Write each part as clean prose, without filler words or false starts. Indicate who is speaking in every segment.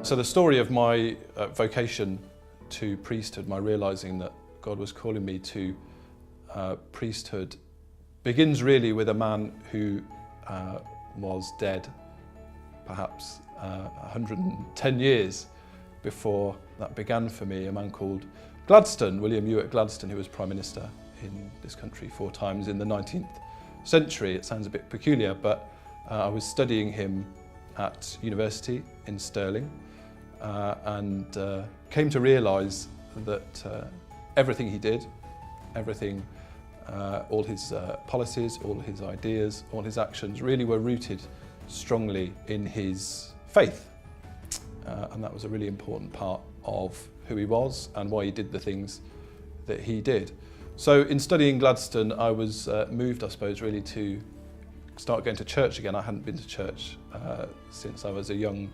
Speaker 1: So the story of my vocation to priesthood, my realising that God was calling me to priesthood, begins really with a man who was dead perhaps 110 years before that began for me, a man called Gladstone, William Ewart Gladstone, who was Prime Minister in this country 4 times in the 19th century. It sounds a bit peculiar, but I was studying him at university in Stirling and came to realise that everything he did, all his policies, all his ideas, all his actions really were rooted strongly in his faith. And that was a really important part of who he was and why he did the things that he did. So in studying Gladstone, I was moved, I suppose, really to start going to church again. I hadn't been to church since I was a young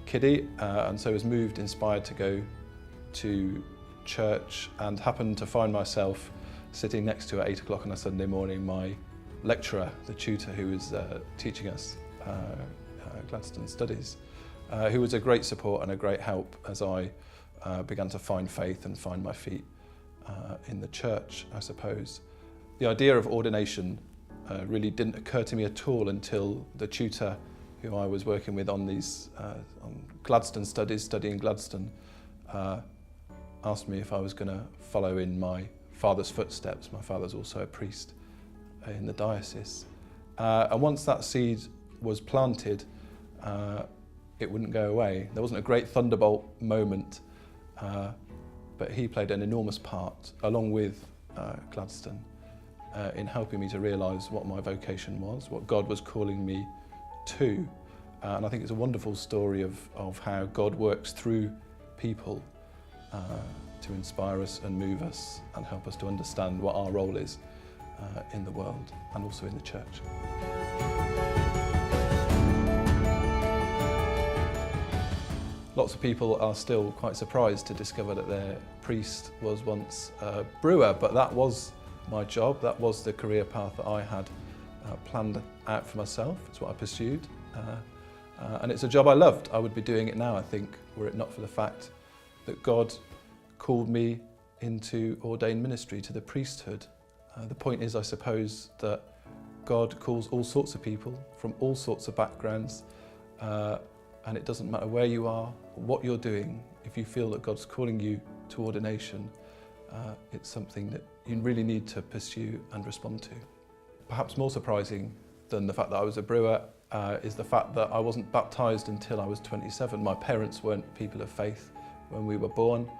Speaker 1: kiddie, and so I was moved, inspired to go to church, and happened to find myself sitting next to, at 8 o'clock on a Sunday morning, my lecturer, the tutor who was teaching us Gladstone studies, who was a great support and a great help as I began to find faith and find my feet in the church, I suppose. The idea of ordination really didn't occur to me at all until the tutor who I was working with on these on Gladstone studies, studying Gladstone, asked me if I was going to follow in my father's footsteps. My father's also a priest in the diocese. And once that seed was planted, it wouldn't go away. There wasn't a great thunderbolt moment, but he played an enormous part, along with Gladstone, in helping me to realise what my vocation was, what God was calling me to. And I think it's a wonderful story of how God works through people to inspire us and move us and help us to understand what our role is in the world and also in the church. Lots of people are still quite surprised to discover that their priest was once a brewer, but that was my job, that was the career path that I had planned out for myself. It's what I pursued, and it's a job I loved. I would be doing it now, I think, were it not for the fact that God called me into ordained ministry, to the priesthood. The point is, I suppose, that God calls all sorts of people from all sorts of backgrounds, and it doesn't matter where you are, or what you're doing. If you feel that God's calling you to ordination, it's something that you really need to pursue and respond to. Perhaps more surprising than the fact that I was a brewer is the fact that I wasn't baptised until I was 27. My parents weren't people of faith when we were born,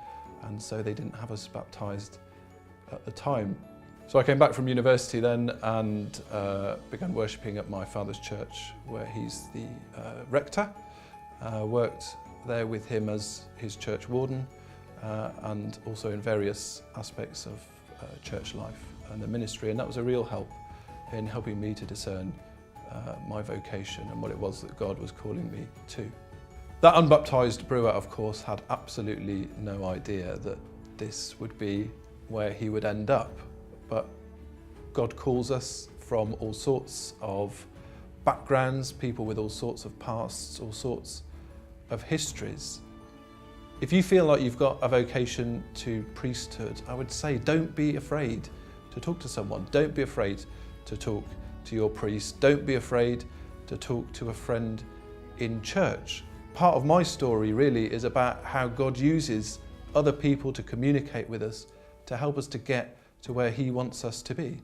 Speaker 1: and so they didn't have us baptised at the time. So I came back from university then and began worshipping at my father's church, where he's the rector. Worked there with him as his church warden, and also in various aspects of church life and the ministry, and that was a real help in helping me to discern my vocation and what it was that God was calling me to. That unbaptised brewer, of course, had absolutely no idea that this would be where he would end up, but God calls us from all sorts of backgrounds, people with all sorts of pasts, all sorts of histories. If you feel like you've got a vocation to priesthood, I would say don't be afraid to talk to someone. Don't be afraid to talk to your priest. Don't be afraid to talk to a friend in church. Part of my story really is about how God uses other people to communicate with us, to help us to get to where He wants us to be.